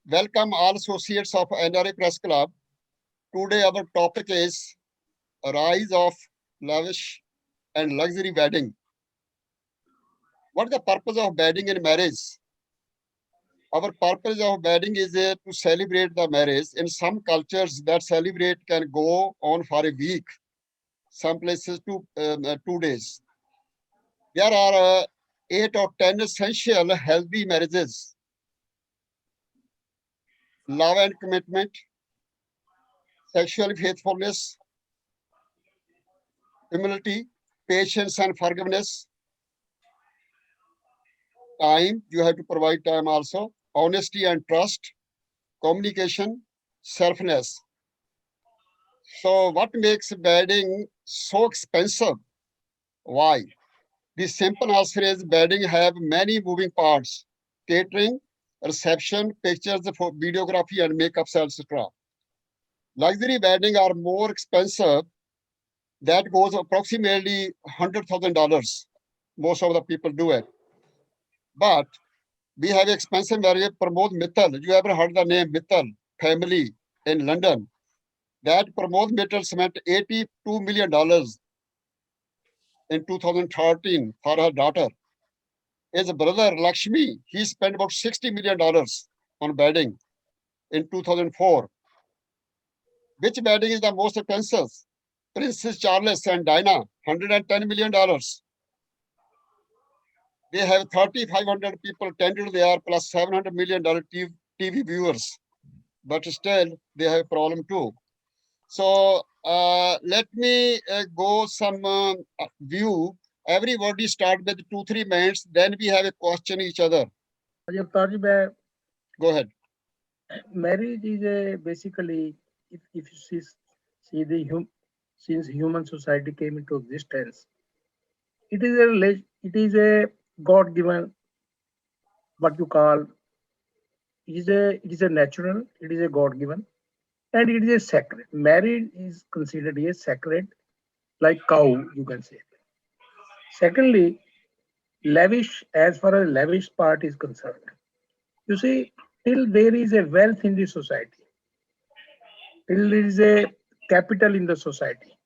Welcome all associates of NRA Press Club. Today our topic is rise of lavish and luxury wedding. What is the purpose of wedding in marriage? Our purpose of wedding is to celebrate the marriage. In some cultures, that celebrate can go on for a week, some places 2 days. There are 8 or 10 essential healthy marriages: love and commitment, sexual faithfulness, humility, patience and forgiveness, time. You have to provide time also, honesty and trust, communication, selfness. So what makes wedding so expensive? Why? The simple answer is wedding have many moving parts: catering, reception, pictures for videography and makeup, etc. Luxury wedding are more expensive. That goes approximately $100,000. Most of the people do it. But we have expensive marriage. Pramod Mittal, you ever heard the name Mittal family in London? That Pramod Mittal spent $82 million in 2013 for her daughter. His brother Lakshmi, he spent about $60 million on wedding in 2004. Which wedding is the most expensive? Princess Charles and Diana, $110 million. They have 3,500 people attended there, plus $700 million TV viewers. But still, they have a problem too. So let me go some view. Everybody start with 2-3 minutes. Then we have a question each other. Go ahead. Marriage is basically, if you see since human society came into existence, it is a God given, what you call, it is a natural, it is a God given, and it is a sacred. Marriage is considered a sacred, like cow, you can say. Secondly, lavish, as far as lavish part is concerned, you see, till there is a wealth in the society, till there is a capital in the society,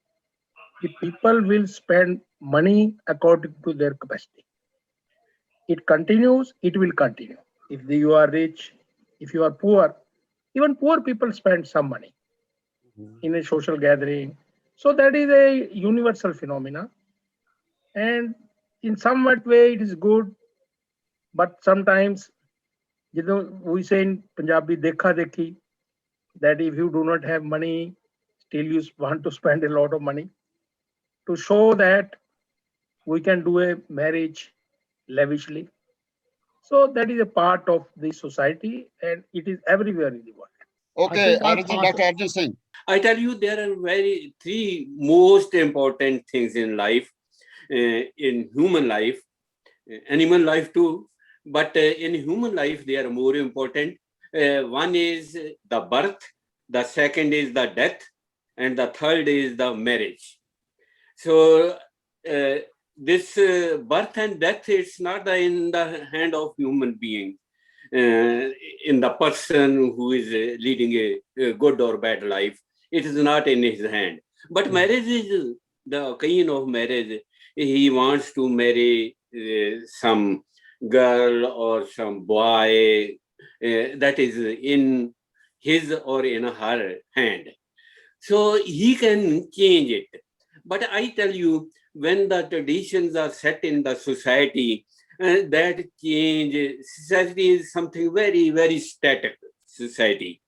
the people will spend money according to their capacity. It continues, it will continue. If you are rich, if you are poor, even poor people spend some money in a social gathering. So that is a universal phenomena. And in somewhat way it is good, but sometimes, we say in Punjabi, dekha dekhi, that if you do not have money, still you want to spend a lot of money to show that we can do a marriage lavishly. So that is a part of the society, and it is everywhere in the world. Okay, Dr. Arjun Singh. I tell you, there are three most important things in life, in human life, animal life too. But in human life, they are more important. One is the birth, the second is the death, and the third is the marriage. So this birth and death, it's not in the hand of human being, in the person who is leading a good or bad life. It is not in his hand. But marriage is the kind of marriage. He wants to marry some girl or some boy that is in his or in her hand. So he can change it. But I tell you, when the traditions are set in the society, that change, society is something very, very static society.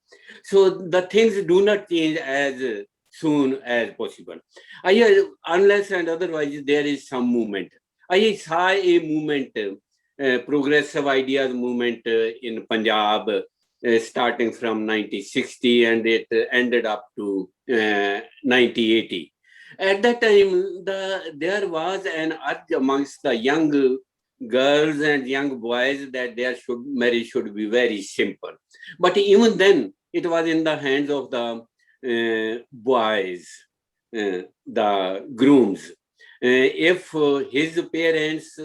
So the things do not change as soon as possible. Unless and otherwise there is some movement. I saw a movement, progressive ideas movement in Punjab, starting from 1960, and it ended up to 1980. At that time, there was an urge amongst the young girls and young boys that marriage should be very simple. But even then, it was in the hands of the boys, the grooms. If his parents,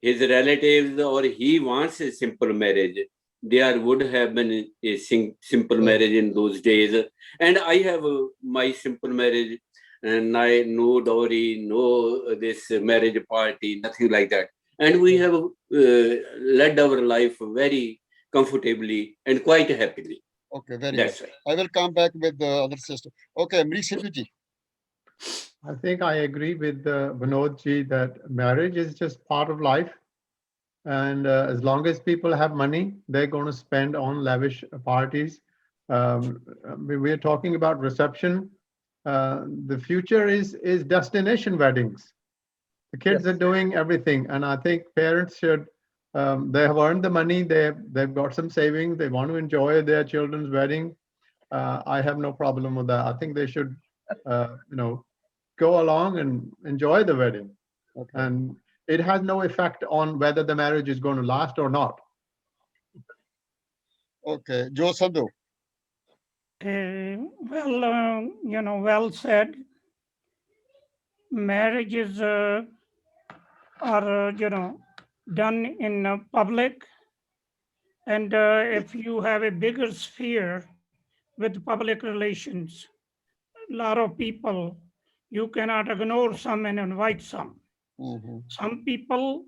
his relatives, or he wants a simple marriage, there would have been a simple marriage in those days. And I have my simple marriage, and I no dowry, no this marriage party, nothing like that. And we have led our life very comfortably and quite happily. Okay, very That's good. right. I will come back with the other sister. Okay, Mrisipiji. I think I agree with Vinod ji that marriage is just part of life. And as long as people have money, they're going to spend on lavish parties. We're talking about reception. The future is destination weddings. The kids are doing everything, and I think parents should. They have earned the money. They've got some savings. They want to enjoy their children's wedding. I have no problem with that. I think they should, go along and enjoy the wedding. Okay. And it has no effect on whether the marriage is going to last or not. Okay, Joe Sadhu. Well said. Marriages are, done in public. And if you have a bigger sphere with public relations, a lot of people, you cannot ignore some and invite some. Mhm. Some people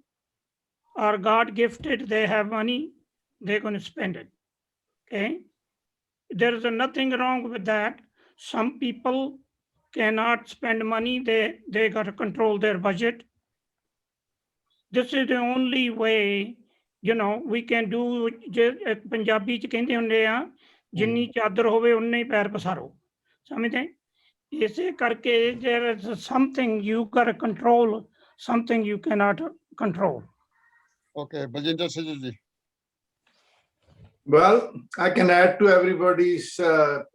are God gifted, they have money, they're going to spend it. Okay. There is nothing wrong with that. Some people cannot spend money, they got to control their budget. This is the only way, we can do. Punjabi ਚ ਕਹਿੰਦੇ ਹੁੰਦੇ ਆ ਜਿੰਨੀ ਚਾਦਰ ਹੋਵੇ ਉਨੇ ਹੀ ਪੈਰ ਪਸਾਰੋ ਸਮਝਦੇ ਇਸੇ ਕਰਕੇ there is something you got to control, something you cannot control. Okay, Bajinder Sijji. Well, I can add to everybody's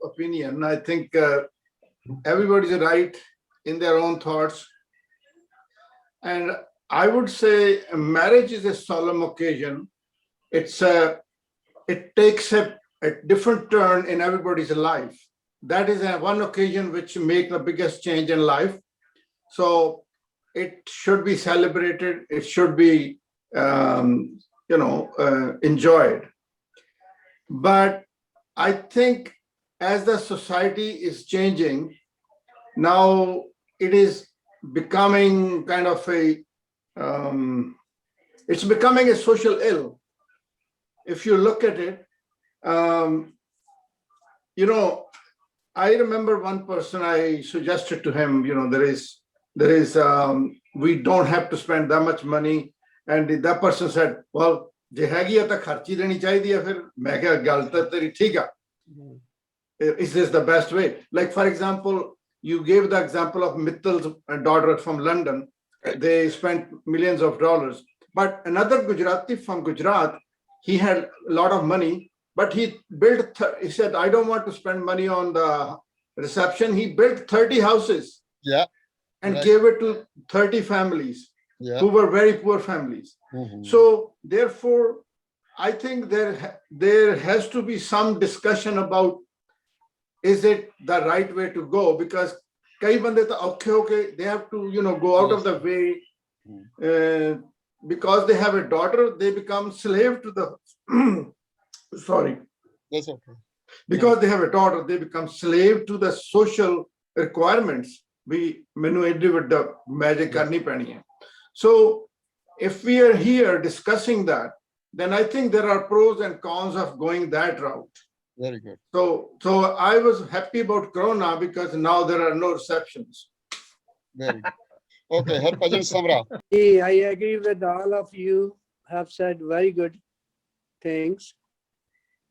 opinion. I think everybody's right in their own thoughts. And I would say marriage is a solemn occasion. It takes a different turn in everybody's life. That is one occasion which makes the biggest change in life. So it should be celebrated. It should be, enjoyed. But I think as the society is changing, now it is becoming kind of it's becoming a social ill. If you look at it, I remember one person, I suggested to him, we don't have to spend that much money. And that person said, well, ਜੇ ਹੈਗੀ ਆ ਤਾਂ ਖਰਚੀ ਦੇਣੀ ਚਾਹੀਦੀ ਆ ਫਿਰ ਮੈਂ ਕਿਹਾ ਗੱਲ ਤਾਂ ਤੇਰੀ ਠੀਕ ਆ is this the best way? Like, for example, you gave the example of Mittal's daughter from London. They spent millions of dollars. But another Gujarati from Gujarat, he had a lot of money, but he said, I don't want to spend money on the reception. He built 30 houses. Yeah. And gave it to 30 families. Yeah. Who were very poor families. Mhm. So therefore, I think there has to be some discussion about, is it the right way to go? Because kai bande ta aukhe hoke, they have to go out of the way. Because they have a daughter, they become slave to the sorry. That's okay. Because they have a daughter, they become slave to the social requirements. Menu eddi vadda magic karni pani hai. So if we are here discussing that, then I think there are pros and cons of going that route. Very good. So I was happy about Corona because now there are no receptions. Very good. Okay, Harbhajan Samra. I agree with all of you have said very good things.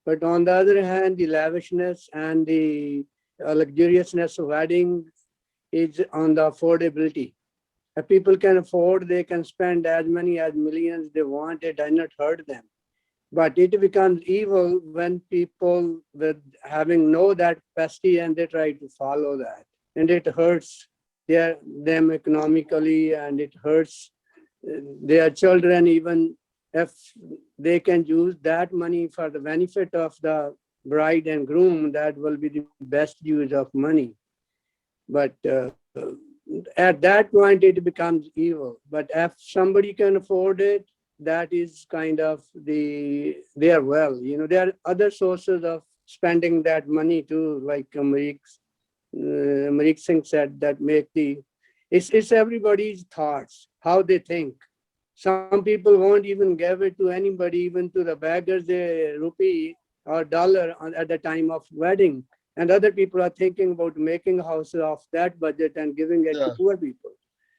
But on the other hand, the lavishness and the luxuriousness of wedding is on the affordability. If people can afford, they can spend as many as millions they want. It does not hurt them. But it becomes evil when people with having know that capacity and they try to follow that. And it hurts them economically, and it hurts their children, even if they can use that money for the benefit of the bride and groom. That will be the best use of money. But at that point, it becomes evil. But if somebody can afford it, that is kind of their well. There are other sources of spending that money too, like Amrik Singh said, that make it's everybody's thoughts, how they think. Some people won't even give it to anybody, even to the beggars, the rupee or dollar at the time of wedding. And other people are thinking about making houses off that budget and giving it to Yeah. poor people.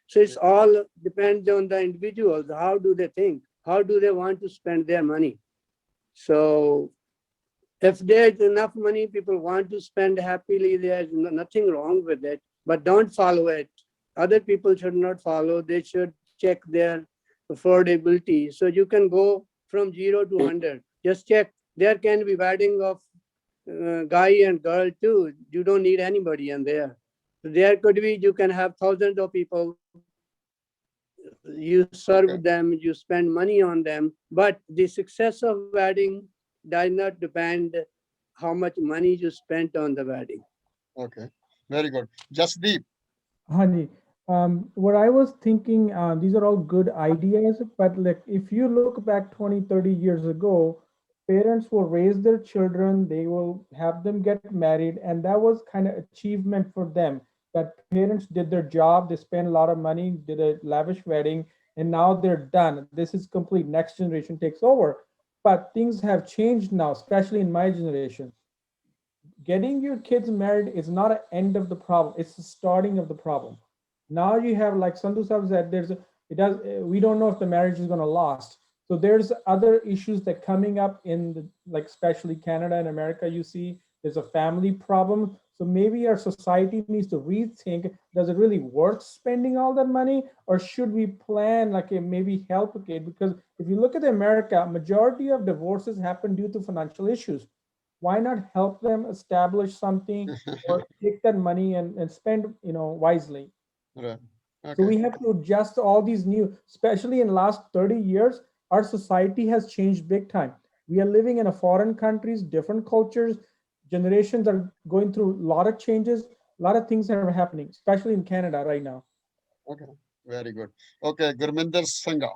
So it's all depends on the individuals. How do they think? How do they want to spend their money? So if there's enough money, people want to spend happily, there's nothing wrong with it, but don't follow it. Other people should not follow. They should check their affordability. So you can go from 0 to 100. Just check. There can be wedding of guy and girl too. You don't need anybody in there. So there could be, you can have thousands of people. You serve Okay. them, you spend money on them, but the success of wedding does not depend how much money you spent on the wedding. Okay. Very good. Jasdeep. Hanji, what I was thinking, these are all good ideas, but like if you look back 20, 30 years ago, parents will raise their children, they will have them get married, and that was kind of achievement for them. That parents did their job, they spent a lot of money, did a lavish wedding, and now they're done. This is complete. Next generation takes over. But things have changed now, especially in my generation. Getting your kids married is not an end of the problem, it's the starting of the problem. Now you have, like Sandhu Sahib said, we don't know if the marriage is going to last. So there's other issues that coming up in the, like especially Canada and America, you see there's a family problem. So maybe our society needs to rethink, does it really worth spending all that money, or should we plan like maybe help a kid? Because if you look at America, majority of divorces happen due to financial issues. Why not help them establish something, or take that money and spend wisely? Right. So Okay. we have to adjust all these new, especially in last 30 years, our society has changed big time. We are living in a foreign countries, different cultures, generations are going through a lot of changes, a lot of things are happening, especially in Canada right now. Okay. Very good. Okay. Gurminder Sangha.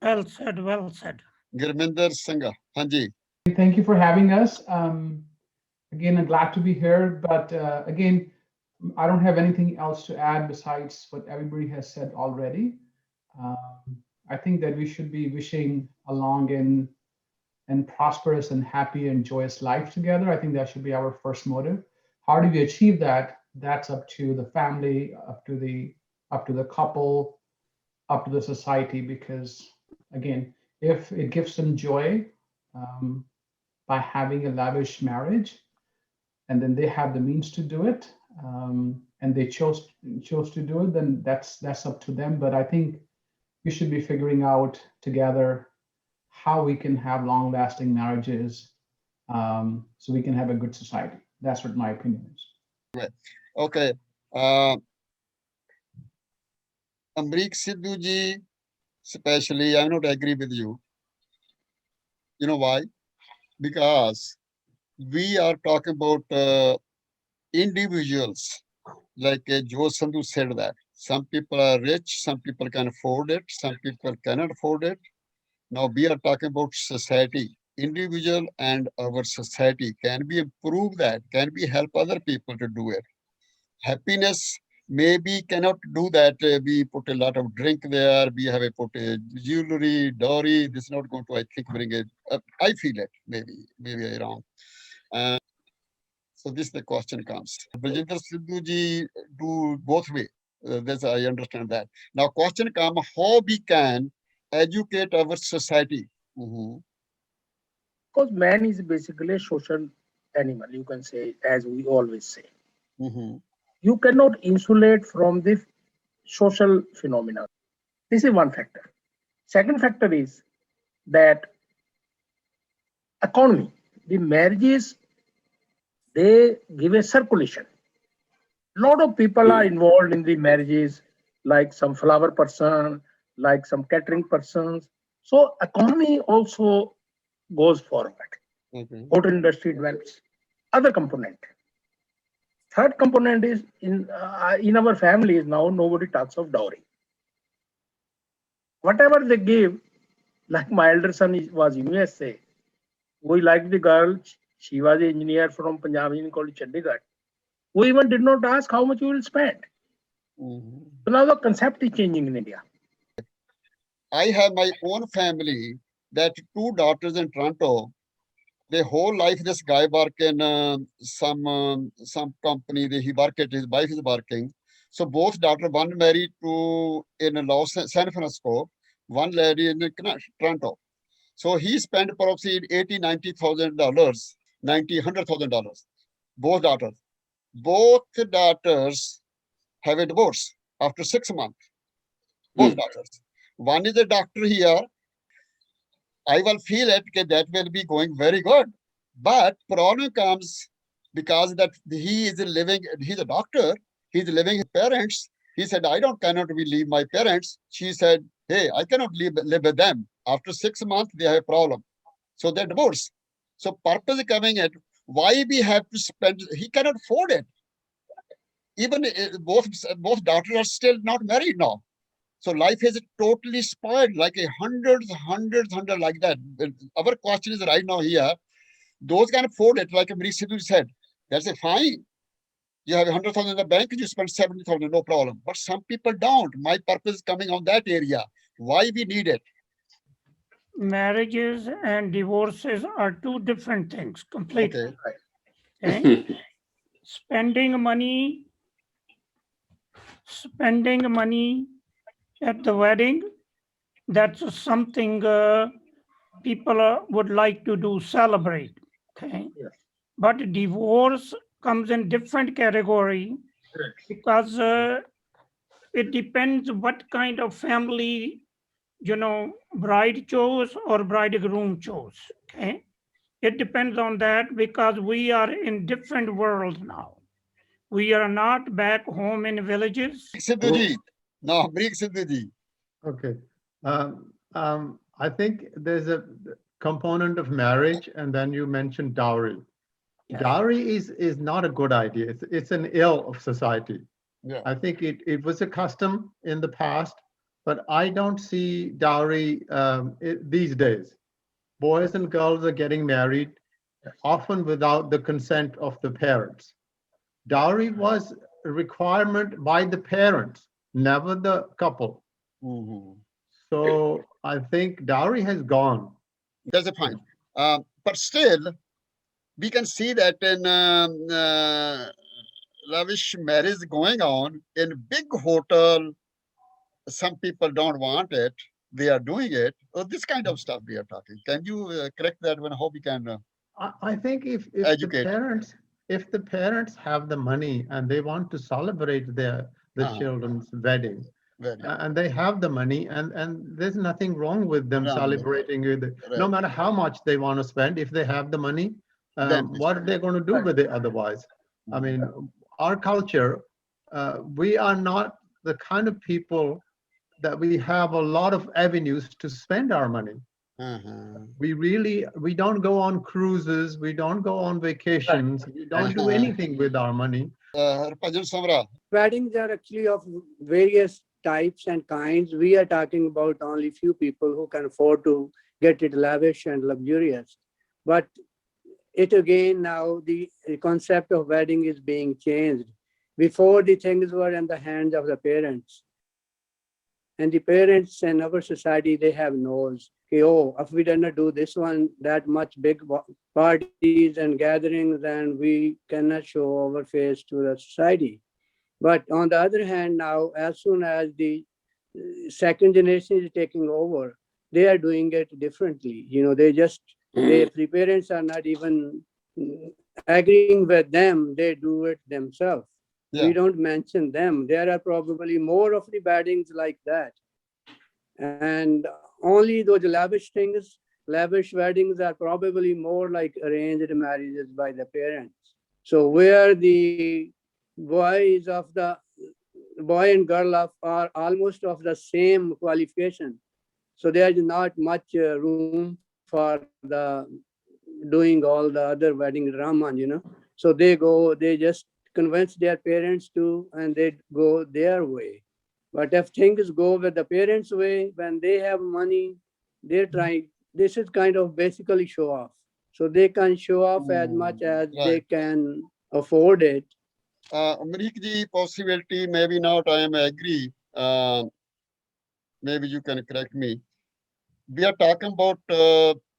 Well said, well said. Gurminder Sangha. Hanji. Thank you for having us. Again, I'm glad to be here, but again, I don't have anything else to add besides what everybody has said already. I think that we should be wishing a long and prosperous and happy and joyous life together. I think that should be our first motive. How do we achieve that? That's up to the family, up to the couple, up to the society. Because again, if it gives them joy um, by having a lavish marriage, and then they have the means to do it, and they chose to do it, then that's up to them. But I think we should be figuring out together how we can have long-lasting marriages, so we can have a good society. That's what my opinion is. Okay. Amrik Sidhu ji, especially, I not agree with you. You know why? Because we are talking about individuals. Like Joe Sandhu said that some people are rich, some people can afford it, some people cannot afford it. Now we are talking about society, individual and our society. Can we improve that? Can we help other people to do it? Happiness, maybe cannot do that. We put a lot of drink there. We have put a jewelry, dowry. This is not going to, I think, bring it. I feel it. Maybe I'm wrong. So this the question comes. Brajinder Sidhu ji do both way. That's I understand that. Now question come, how we can educate our society? Mhm. Because man is basically a social animal, you can say, as we always say. Mhm. You cannot insulate from the social phenomena. This is one factor. Second factor is that economy. The marriages, they give a circulation. A lot of people are involved in the marriages, like some flower person, like some catering persons. So economy also goes forward. Okay. Hotel industry develops. Other component. Third component is in our families now nobody talks of dowry. Whatever they give, Like my elder son was USA. We liked the girl. She was an engineer from Punjab Engineering College, Chandigarh. We even did not ask how much we will spend. Mhm. So now the concept is changing in India. I have my own family that two daughters in Toronto. The whole life, this guy work in some company. He work at his wife is working. So both daughter, one married to in San Francisco, one lady in Toronto. So he spent approximately $80,000, 90,000, $100,000. Both daughters. Both daughters have a divorce after 6 months. Both daughters. One is a doctor here. I will feel it that that will be going very good. But problem comes because that he is living, he's a doctor, he's living with parents. He said, I don't cannot leave my parents. She said, hey, I cannot live with them. After 6 months, they have a problem. So they're divorced. So purpose is coming at why we have to spend, he cannot afford it. Even both daughters are still not married now. So life is totally spoiled, like a hundreds like that. Our question is right now here, those can afford it, like Amrik Sidhu said. That's a fine. You have 100,000 in the bank, you spend 70,000, no problem. But some people don't. My purpose is coming on that area. Why we need it? Marriages and divorces are two different things completely. Okay. Okay? Spending money at the wedding, that's something people would like to do, celebrate. Okay. Yes. But divorce comes in different category because it depends what kind of family, bride chose or bridegroom chose. Okay. It depends on that because we are in different worlds now. We are not back home in villages. Sidhu ji. No, Amrik Sidhu ji. Okay. I think there's a component of marriage, and then you mentioned dowry. Yes. Dowry is not a good idea. It's an ill of society. Yeah. I think it was a custom in the past, but I don't see dowry these days. Boys and girls are getting married, often without the consent of the parents. Dowry was a requirement by the parents, never the couple. Mhm. So I think dowry has gone. That's a fine. But still, we can see that in lavish marriage going on in big hotel. Some people don't want it. They are doing it. This kind of stuff we are talking. Can you correct that one? How we can I think if educate? the parents have the money and they want to celebrate the children's wedding, Very and they have the money, and there's nothing wrong with them wrong with celebrating with it. No right. matter how much they want to spend, if they have the money, Then what are they going to do with it otherwise? I mean, our culture, we are not the kind of people that we have a lot of avenues to spend our money. uh-huh. We don't go on cruises, we don't go on vacations, we don't do anything with our money. Harpajan Samra. Weddings are actually of various types and kinds. We are talking about only few people who can afford to get it lavish and luxurious. But it again now the concept of wedding is being changed. Before the things were in the hands of the parents. And the parents in our society, they have knows, okay, oh, if we do not do this one, that much big parties and gatherings, then we cannot show our face to the society. But on the other hand, now, as soon as the second generation is taking over, they are doing it differently. The parents are not even agreeing with them, they do it themselves. We Yeah. don't mention them. There are probably more of the weddings like that. And only those lavish weddings are probably more like arranged marriages by the parents. So where the boys of the boy and girl are almost of the same qualification. So there is not much room for the doing all the other wedding drama. So they just convince their parents to, and they go their way. But if things go with the parents' way, when they have money, they're trying, this is kind of basically show off. So they can show off as much as they Right. can afford it. Amrik ji, possibility, maybe not, I am agree. Maybe you can correct me. We are talking about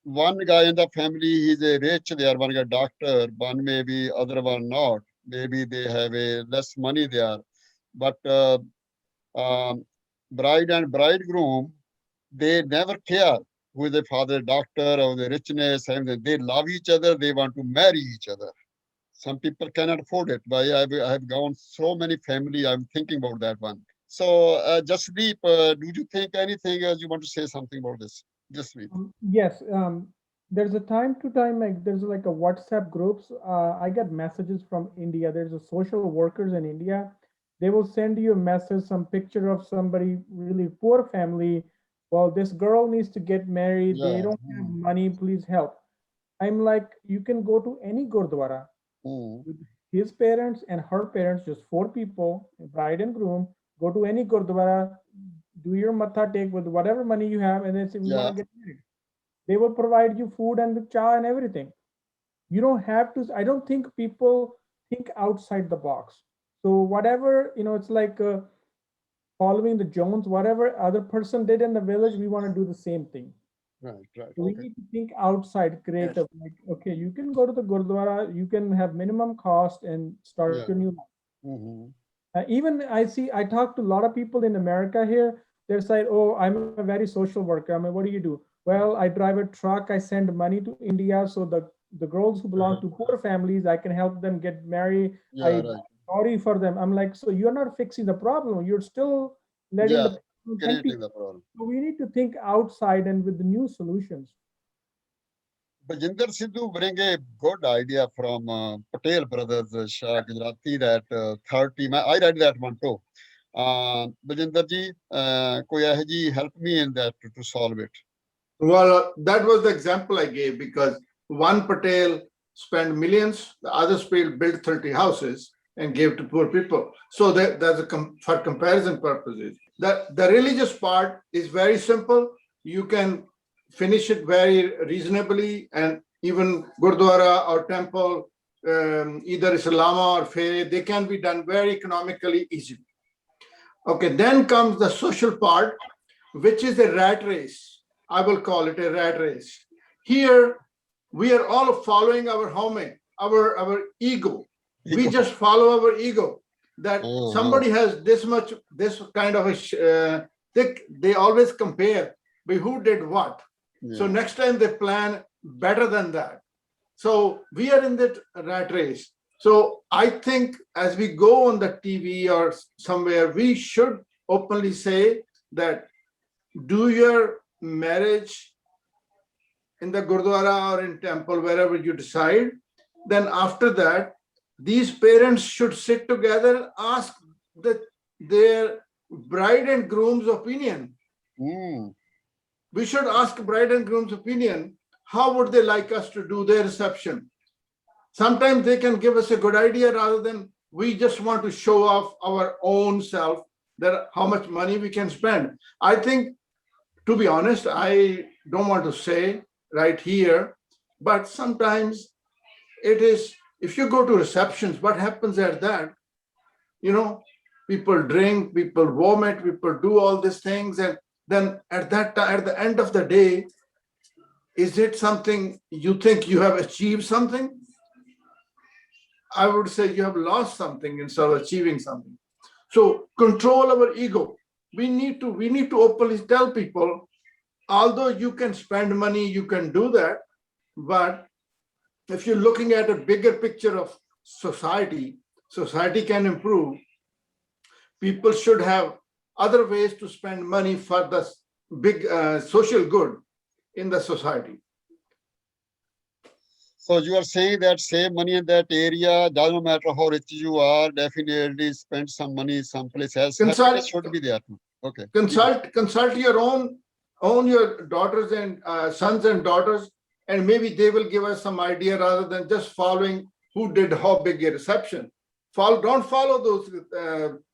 one guy in the family, he's a rich, they are one guy doctor, one maybe, other one not. Maybe they have a less money there. But bride and bridegroom, they never care who is the father, doctor, or the richness, and they love each other, they want to marry each other. Some people cannot afford it. But I have gone so many family, I'm thinking about that one. So just sleep. Do you think anything else you want to say something about this? Just sleep. Yes, there's a time to time, like there's like a WhatsApp groups. I get messages from India. There's a social workers in India. They will send you a message, some picture of somebody really poor family. Well, this girl needs to get married. They Yeah. don't have money. Please help. I'm like, you can go to any Gurdwara Mm. with his parents and her parents, just four people, bride and groom. Go to any Gurdwara, do your matha take with whatever money you have, and then say, we want Yeah. to get married. They will provide you food and the cha and everything. You don't have to. I don't think people think outside the box. So whatever, it's like following the Jones. Whatever other person did in the village, we want to do the same thing. Right. Right. So we Okay. need to think outside, Yes. creative. Like, okay, you can go to the Gurdwara, you can have minimum cost and start Yeah. your new life. Mm-hmm. Even I talk to a lot of people in America here. They're saying, "Oh, I'm a very social worker." I mean, what do you do? Well, I drive a truck. I send money to India, so the girls who belong to poor families, I can help them get married. Yeah. I Right. sorry for them. I'm like, so you're not fixing the problem. You're still letting Yeah. the problem Creating continue. the problem. So we need to think outside and with the new solutions. Bajinder Sidhu bring a good idea from Patel brothers, Shah Gujarati, that 30. I read that one too. Bajinder ji, koi eho ji help me in that to solve it. Well, that was the example I gave because one Patel spent millions, the other Patel built 30 houses and gave to poor people. So that's for comparison purposes. The religious part is very simple. You can finish it very reasonably, and even Gurdwara or temple, either Islama or Faith, they can be done very economically easily. Okay, then comes the social part, which is a rat race. I will call it a rat race. Here, we are all following our homing, our ego. We just follow our ego. That somebody has this kind of a, they always compare by who did what. So next time they plan better than that. So we are in that rat race. So I think as we go on the TV or somewhere, we should openly say that do your marriage in the Gurdwara or in temple, wherever you decide. Then after that, these parents should sit together and ask their bride and groom's opinion. We should ask bride and groom's opinion. How would they like us to do their reception? Sometimes they can give us a good idea rather than we just want to show off our own self, that how much money we can spend. I think, to be honest, I don't want to say right here, but sometimes it is, if you go to receptions, what happens at that? People drink, people vomit, people do all these things. And then at that time, at the end of the day, is it something you think you have achieved something? I would say you have lost something instead of achieving something. So control our ego. We need to openly tell people, although you can spend money, you can do that, but if you're looking at a bigger picture of society can improve. People should have other ways to spend money for the big social good in the society. So you are saying that save money in that area, doesn't matter how rich you are, definitely spend some money someplace else. Happiness should be there too. Okay. Consult your own your daughters and sons and daughters, and maybe they will give us some idea rather than just following who did how big a reception. Don't follow those,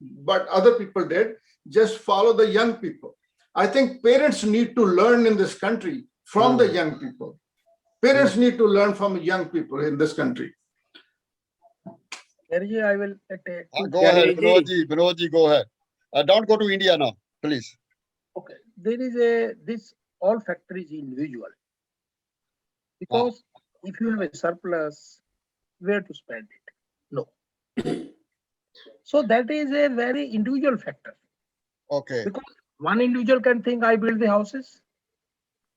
but other people did. Just follow the young people. I think parents need to learn in this country from the young people. Parents need to learn from young people in this country. Terji, I will take. Go ahead, Vinodji, go ahead. Don't go to India now, please. Okay, there is this all factories individual. Because if you have a surplus, where to spend it? No. So that is a very individual factor. Okay. Because one individual can think, I build the houses,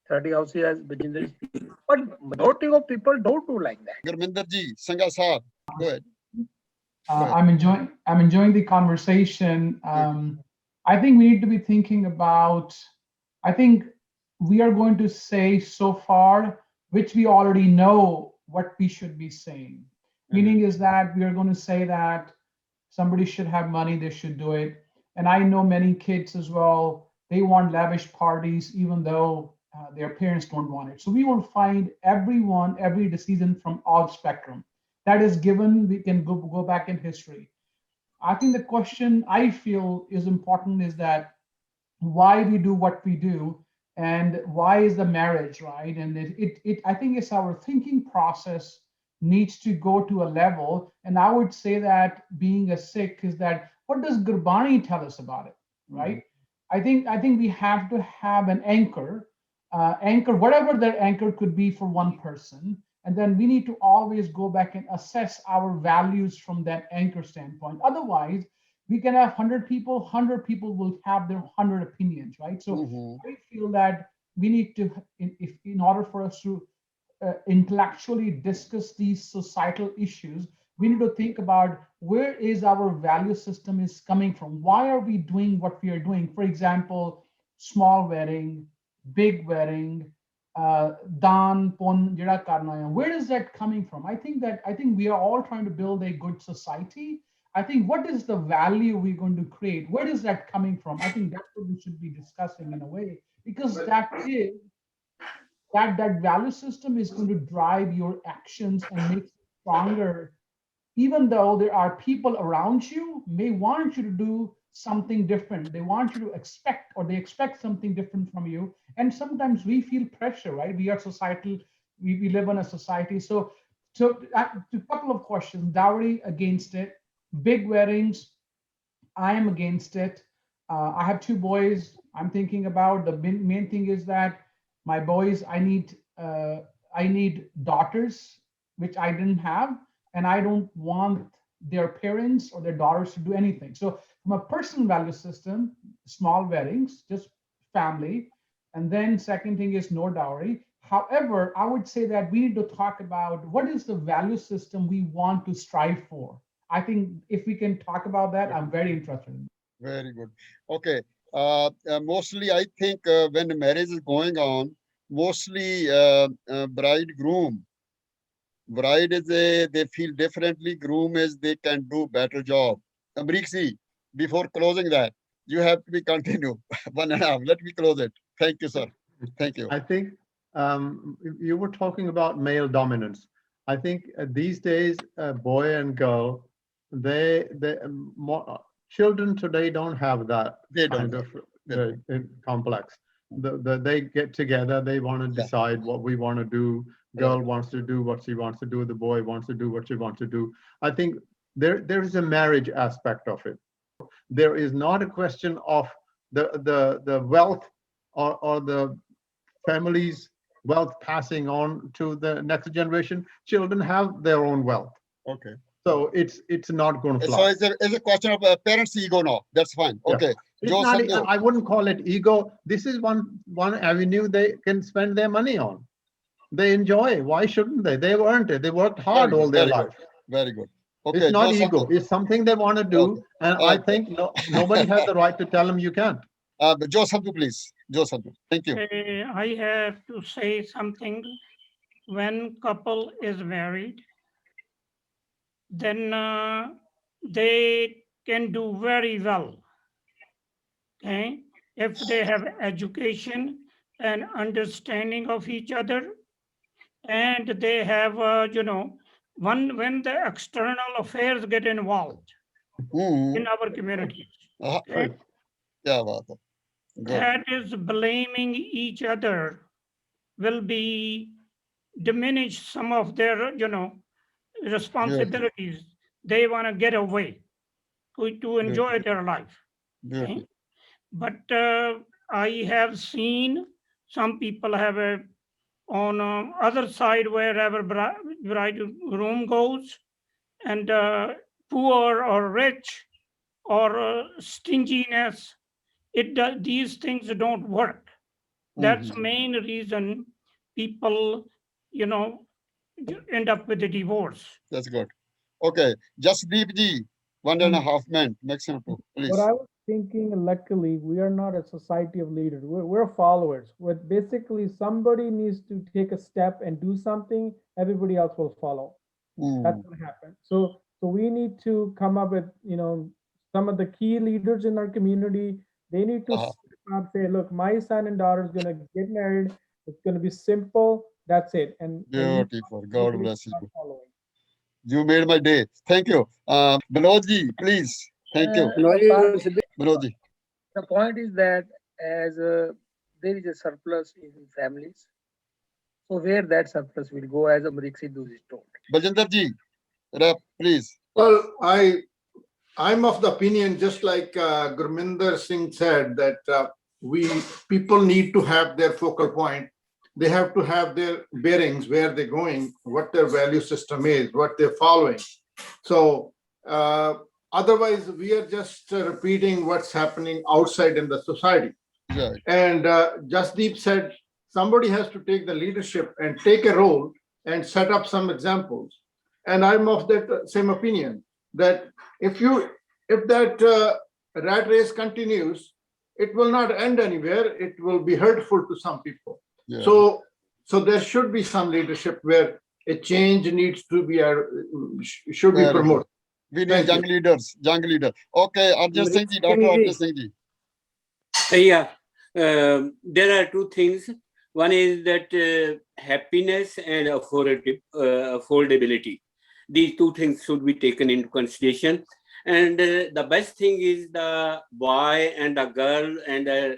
30 houses as Bajinder is. But majority of people don't do like that. Gurminder ji, Sangha Saab, go ahead. I'm enjoying the conversation. I think we need to be thinking about, I think we are going to say so far, which we already know what we should be saying. Meaning is that we are going to say that somebody should have money, they should do it. And I know many kids as well, they want lavish parties, even though their parents don't want it. So we will find everyone, every decision from all spectrum. That is given, we can go back in history. I think the question I feel is important is that why we do what we do and why is the marriage, right? And I think it's our thinking process needs to go to a level. And I would say that being a Sikh is that what does Gurbani tell us about it, right? I think we have to have an anchor, whatever that anchor could be for one person. And then we need to always go back and assess our values from that anchor standpoint. Otherwise, we can have 100 people, 100 people will have their 100 opinions, right? So I feel that we need to, in order for us to intellectually discuss these societal issues, we need to think about where is our value system is coming from. Why are we doing what we are doing? For example, small wedding, big wedding, dan pon jada karna hai, where is that coming from? I think we are all trying to build a good society. I think what is the value we're going to create? Where is that coming from? I think that's what we should be discussing in a way, because that value system is going to drive your actions and make you stronger, even though there are people around you may want you to do something different. They want you to expect, or they expect something different from you. And sometimes we feel pressure, right? We are societal, we live in a society. So a couple of questions. Dowry, against it. Big weddings, I am against it. I have two boys. I'm thinking about the main thing is that my boys, I need daughters, which I didn't have, and I don't want their parents or their daughters to do anything. So from a personal value system, small weddings, just family. And then second thing is no dowry. However, I would say that we need to talk about what is the value system we want to strive for. I think if we can talk about that, I'm very interested. Very good. Okay. Mostly, I think when marriage is going on, mostly bride is they feel differently. Groom is they can do better job. Amriksi, before closing that, you have to be continue. 1.5. Let me close it. Thank you, sir. Thank you. I think you were talking about male dominance. I think these days, boy and girl, children today don't have that kind of complex. They get together, they want to decide what we want to do. Girl wants to do what she wants to do, the boy wants to do what she wants to do. I think there is a marriage aspect of it. There is not a question of the wealth or the family's wealth passing on to the next generation. Children have their own wealth. Okay. So it's not going to So fly. it's a question of parents' ego now. That's fine. Okay. I wouldn't call it ego. This is one avenue they can spend their money on. They enjoy. Why shouldn't they? They've earned it. They worked hard all their life. Very good. Okay. It's not ego. It's something they want to do. And I think nobody has the right to tell them you can't. Joe Sadhu, please. Joe Sadhu. Thank you. I have to say something. When couple is married, then they can do very well. Okay, if they have education and understanding of each other, and they have when the external affairs get involved in our communities. Okay? Yeah, Good. that is blaming each other will be diminish some of their, responsibilities. They want to get away to enjoy their life. Okay? Beautiful. But I have seen some people have a on other side wherever bride room goes, and poor or rich or stinginess, these things don't work. That's the main reason people, you know, end up with a divorce. That's good. Okay, just Ji, 1.5 minutes, maximum 2, please. What I was thinking, luckily, we are not a society of leaders. We're followers. What basically somebody needs to take a step and do something, everybody else will follow. That's what happened. So we need to come up with, some of the key leaders in our community. They need to step up, say, look, my son and daughter is going to get married. It's going to be simple. That's it. And Beautiful. God people bless start you. following. You made my day. Thank you. Manoj ji, please. Thank you. Manoj ji. The point is that as there is a surplus in families, so where that surplus will go, as Amrik Sidhu is told. Baljinder ji, rep, please. Well, I'm of the opinion, just like Gurminder Singh said, that people need to have their focal point. They have to have their bearings, where they're going, what their value system is, what they're following. So otherwise, we are just repeating what's happening outside in the society. Right. And Jasdeep said, somebody has to take the leadership and take a role and set up some examples. And I'm of that same opinion, that if that rat race continues, it will not end anywhere. It will be hurtful to some people. Yeah. So there should be some leadership where a change needs to be should be Very promoted. good. We need Thank young you. leaders. Okay, Arjun Singh ji, Dr. Arjun Singh ji. Yeah, there are two things. One is that happiness and affordability. These two things should be taken into consideration. And the best thing is the boy and the girl and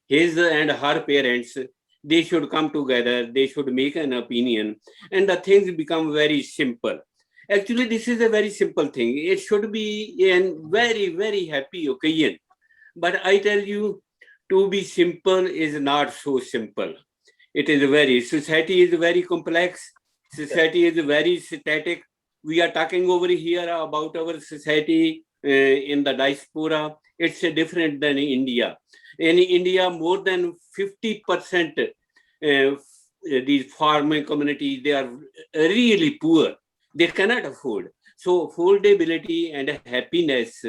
his and her parents, they should come together, they should make an opinion, and the things become very simple. Actually, this is a very simple thing. It should be a very, very happy occasion. But I tell you, to be simple is not so simple. It is society is very complex. Society is very static. We are talking over here about our society in the diaspora. It's different than India. In India, more than 50% these farming communities, they are really poor. They cannot afford. So affordability and happiness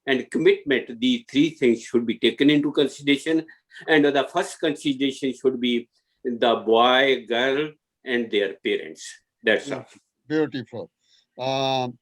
and commitment, these three things should be taken into consideration. And the first consideration should be the boy, girl, and their parents. That's all. Beautiful. Samra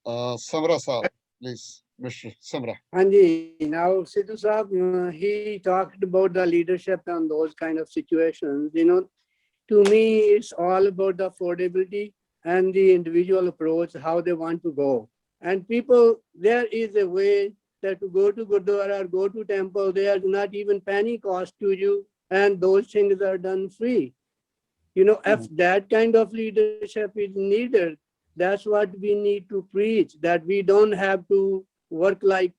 Saab, please, Mr. Samra. Anji, now Sidhu Saab, he talked about the leadership and those kind of situations. To me, it's all about the affordability and the individual approach, how they want to go. And people, there is a way that to go to Gurdwara or go to temple, there is not even penny cost to you, and those things are done free. If that kind of leadership is needed, that's what we need to preach, that we don't have to work like,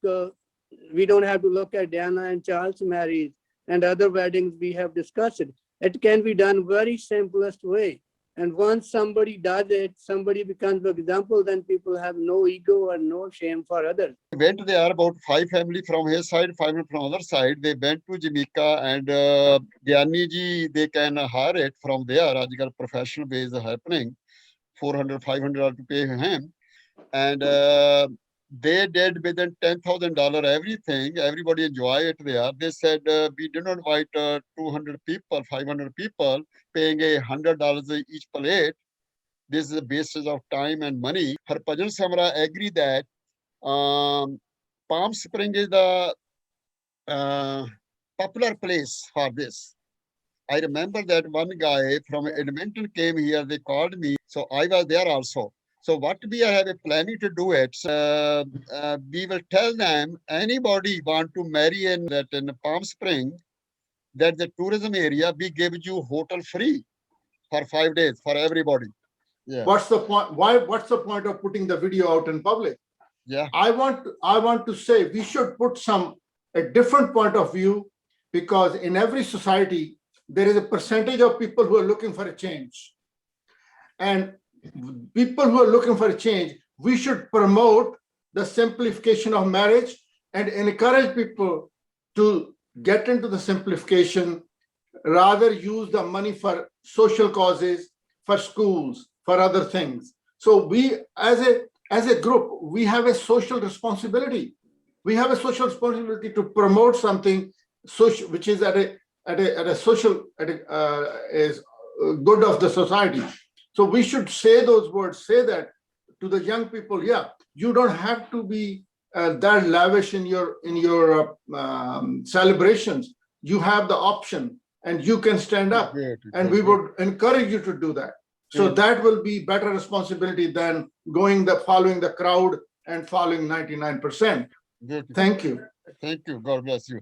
we don't have to look at Diana and Charles' marriage and other weddings we have discussed. It can be done very simplest way. And once somebody does it, somebody becomes an example, then people have no ego or no shame for others. Went there, about 5 family from his side, 5 from other side. They went to Jamaica, and Gyani ji, they can hire it from there. Ajikal professional base happening. $400, $500 to pay him. And they did within $10,000 everything. Everybody enjoy it there. They said, we did not invite 200 people, 500 people, paying $100 each plate. This is the basis of time and money. Harpajan Samra agree that Palm Spring is the popular place for this. I remember that one guy from Edmonton came here. They called me. So I was there also. So what we are having planning to do it, we will tell them anybody want to marry in Palm Spring, that the tourism area, we give you hotel free for 5 days for everybody. Yeah. What's the point? What's the point of putting the video out in public? Yeah. I want to say we should put a different point of view, because in every society there is a percentage of people who are looking for a change, and people who are looking for a change, we should promote the simplification of marriage and encourage people to get into the simplification, rather use the money for social causes, for schools, for other things. So we, as a group, we have a social responsibility. We have a social responsibility to promote something social, which is at a social is good of the society. So we should say those words, say that to the young people. Yeah, you don't have to be that lavish in your celebrations. You have the option, and you can stand up. And we would encourage you to do that. So that will be better responsibility than following the crowd and following 99%. Thank you. Thank you. God bless you.